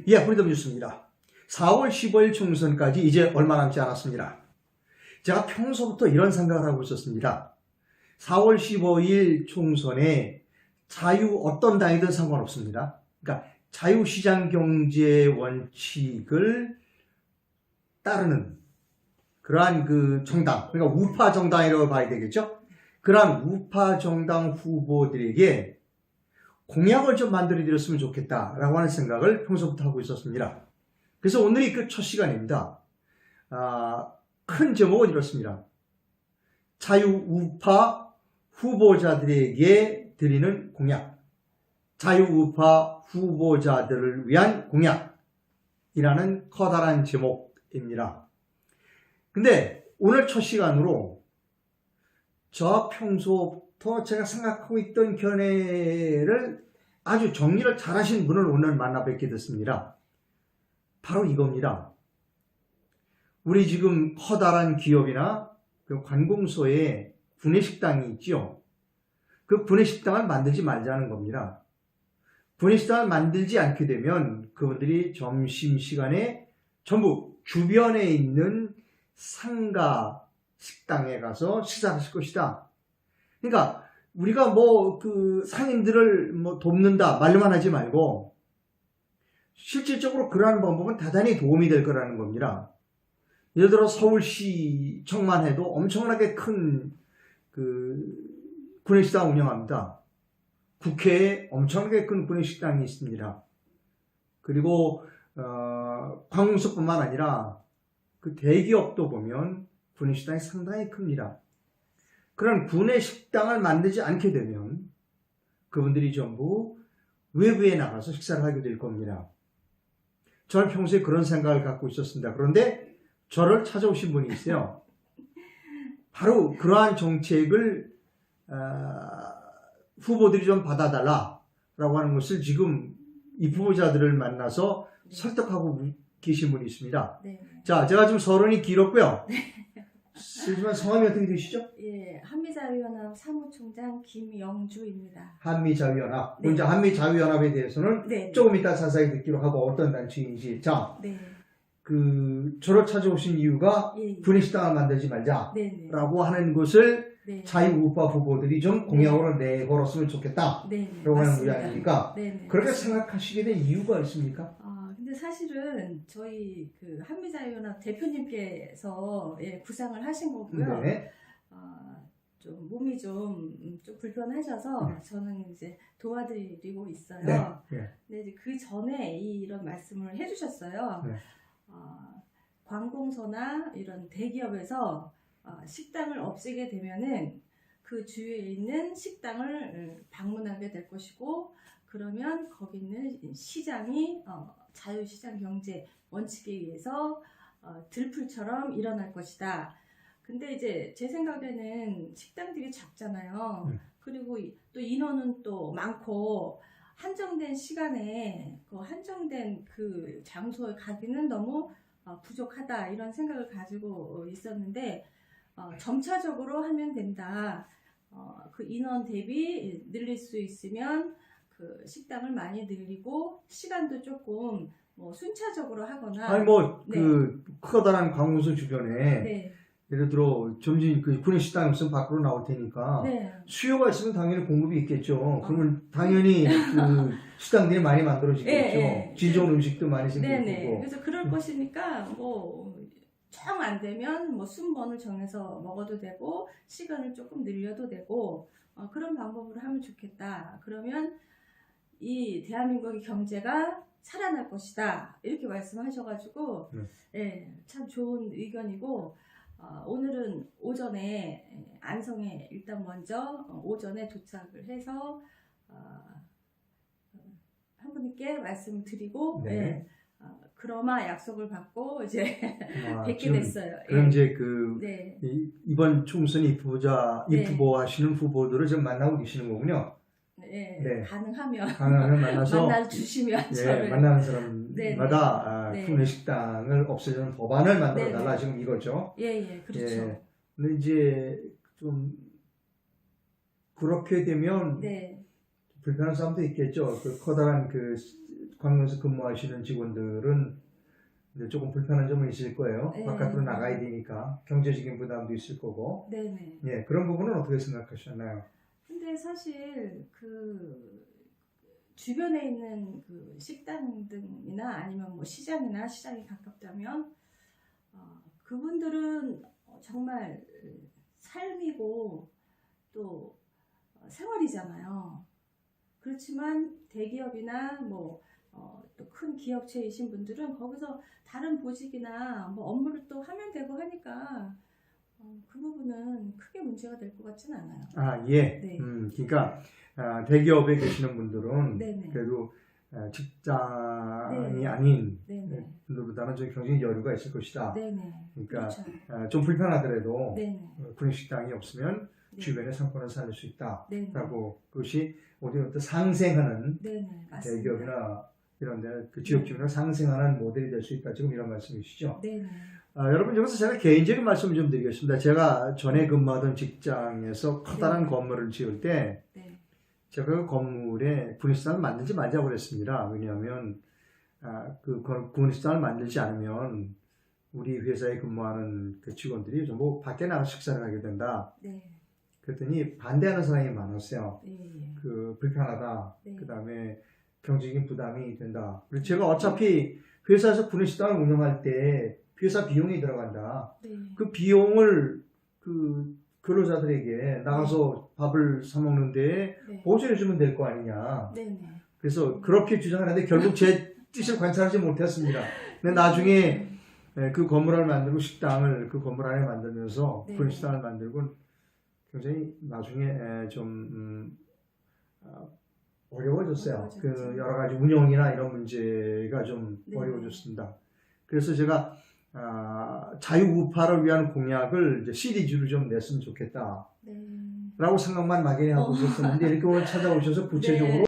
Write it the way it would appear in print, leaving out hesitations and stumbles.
예, 프리덤 뉴스입니다. 4월 15일 총선까지 이제 얼마 남지 않았습니다. 제가 평소부터 이런 생각을 하고 있었습니다. 4월 15일 총선에 어떤 당이든 상관없습니다. 그러니까 자유시장 경제 원칙을 따르는 그러한 그 정당, 그러니까 우파 정당이라고 봐야 되겠죠? 그러한 우파 정당 후보들에게 공약을 좀 만들어드렸으면 좋겠다라고 하는 생각을 평소부터 하고 있었습니다. 그래서 오늘이 그 첫 시간입니다. 큰 제목은 이렇습니다. 자유우파 후보자들에게 드리는 공약. 자유우파 후보자들을 위한 공약이라는 커다란 제목입니다. 근데 오늘 첫 시간으로 저 평소부터 제가 생각하고 있던 견해를 아주 정리를 잘하신 분을 오늘 만나 뵙게 됐습니다. 바로 이겁니다. 우리 지금 커다란 기업이나 그 관공서에 구내식당이 있죠. 그 구내식당을 만들지 말자는 겁니다. 구내식당을 만들지 않게 되면 그분들이 점심시간에 전부 주변에 있는 상가 식당에 가서 식사를 하실 것이다. 그러니까 우리가 그 상인들을 돕는다 말로만 하지 말고 실질적으로 그러한 방법은 대단히 도움이 될 거라는 겁니다. 예를 들어 서울시청만 해도 엄청나게 큰 구내식당 운영합니다. 국회에 엄청나게 큰 구내식당이 있습니다. 그리고 관공서뿐만 아니라 그 대기업도 보면 구내식당이 상당히 큽니다. 그런 구내식당을 만들지 않게 되면 그분들이 전부 외부에 나가서 식사를 하게 될 겁니다. 저는 평소에 그런 생각을 갖고 있었습니다. 그런데 저를 찾아오신 분이 있어요. 바로 그러한 정책을 후보들이 좀 받아달라라고 하는 것을 지금 이 후보자들을 만나서 설득하고 계신 분이 있습니다. 네. 자, 제가 지금 서론이 길었고요. 하지만 성함이 어떻게 되시죠? 예, 한미자유연합 사무총장 김영주입니다. 한미자유연합. 네. 먼저 한미자유연합에 대해서는 네. 조금 이따 자세히 듣기로 하고 어떤 단체인지. 자, 네. 저를 찾아오신 이유가 예. 구내식당을 만들지 말자라고 네. 하는 것을 네. 자유우파 후보들이 좀 공약으로 내걸었으면 좋겠다라고 네. 하는 모양이니까 네. 그렇게 생각하시게 된 이유가 있습니까? 근데 사실은 저희 그 한미자유연합 대표님께서 구상을 하신 거고요. 네. 좀 몸이 좀 불편하셔서 네. 저는 이제 도와드리고 있어요. 네. 네. 근데 이제 그 전에 이런 말씀을 해주셨어요. 네. 관공서나 이런 대기업에서 식당을 없애게 되면은 그 주위에 있는 식당을 방문하게 될 것이고, 그러면 거기 있는 시장이 자유시장 경제 원칙에 의해서 들풀처럼 일어날 것이다. 근데 이제 제 생각에는 식당들이 작잖아요. 그리고 또 인원은 또 많고 한정된 시간에 그 한정된 그 장소에 가기는 너무 부족하다, 이런 생각을 가지고 있었는데 점차적으로 하면 된다. 그 인원 대비 늘릴 수 있으면 그 식당을 많이 늘리고 시간도 조금 순차적으로 하거나. 아니 네. 커다란 관공서 주변에 네. 예를 들어 점심 구내식당이 없으면 밖으로 나올 테니까 네. 수요가 있으면 당연히 공급이 있겠죠. 그러면 당연히 그 식당들이 많이 만들어지겠죠. 네. 질 좋은 음식도 많이 생길 네네. 거고. 그래서 그럴 것이니까 정 안 되면 순번을 정해서 먹어도 되고 시간을 조금 늘려도 되고 그런 방법으로 하면 좋겠다. 그러면 이 대한민국의 경제가 살아날 것이다, 이렇게 말씀하셔가지고 참 좋은 의견이고, 오늘은 오전에 안성에 일단 먼저 오전에 도착을 해서 한 분께 말씀을 드리고 네. 그러마 약속을 받고 이제 뵙게 지금 됐어요. 그럼 이제 네. 이번 총선 네. 입후보하시는 후보들을 지금 만나고 계시는 거군요. 네. 가능하면 만나서 만나주시면 저를. 만나는 사람마다 네. 구내식당을 없애주는 법안을 만들어 달라, 네. 지금 이거죠. 그렇죠. 근데 이제 좀 그렇게 되면 네. 불편한 사람도 있겠죠. 그 커다란 관공서 근무하시는 직원들은 이제 조금 불편한 점은 있을 거예요. 네. 바깥으로 나가야 되니까 경제적인 부담도 있을 거고. 네네. 예, 그런 부분은 어떻게 생각하셨나요? 근데 사실 그 주변에 있는 그 식당 등이나 아니면 뭐 시장이나 시장이 가깝다면 그분들은 정말 삶이고 또 생활이잖아요. 그렇지만 대기업이나 뭐 또 큰 기업체이신 분들은 거기서 다른 보직이나 뭐 업무를 또 하면 되고 하니까 그 부분은 크게 문제가 될 것 같지는 않아요. 아, 예. 네. 그러니까 대기업에 계시는 분들은 네네. 그래도 직장이 네. 아닌 네네. 분들보다는 좀 경제적 여유가 있을 것이다. 네네. 그러니까 그렇죠. 좀 불편하더라도 네네. 분식식당이 없으면 네. 주변에 상권을 살릴 수 네네. 있다라고 그것이 어떤 상생하는 네네. 맞습니다. 대기업이나 이런 데 그 지역 주민을 상생하는 모델이 될 수 있다. 지금 이런 말씀이시죠? 네네. 여러분 여기서 제가 개인적인 말씀을 좀 드리겠습니다. 제가 전에 근무하던 직장에서 커다란 네. 건물을 지을 때 네. 제가 그 건물에 분식식당을 만들지 말자고 그랬습니다. 왜냐하면 그 분식식당을 만들지 않으면 우리 회사에 근무하는 그 직원들이 전부 밖에 나가서 식사를 하게 된다. 네. 그랬더니 반대하는 사람이 많았어요. 네. 그 불편하다. 네. 그 다음에 경제적인 부담이 된다. 그리고 제가 어차피 회사에서 분식식당을 운영할 때 회사 비용이 들어간다. 네. 그 비용을 그 근로자들에게 나가서 밥을 사 먹는데 네. 보조해 주면 될 거 아니냐. 네네. 그래서 그렇게 주장하는데 결국 제 뜻을 관찰하지 못했습니다. 근데 나중에 그 건물을 만들고 식당을 그 건물 안에 만들면서 네. 분식식당을 만들고 굉장히 나중에 좀 어려워졌어요. 어려워졌죠. 그 여러 가지 운영이나 이런 문제가 좀 네. 어려워졌습니다. 그래서 제가 자유우파를 위한 공약을 이제 시리즈로 좀 냈으면 좋겠다라고 네. 생각만 막연히 하고 있었는데 이렇게 오늘 찾아오셔서 구체적으로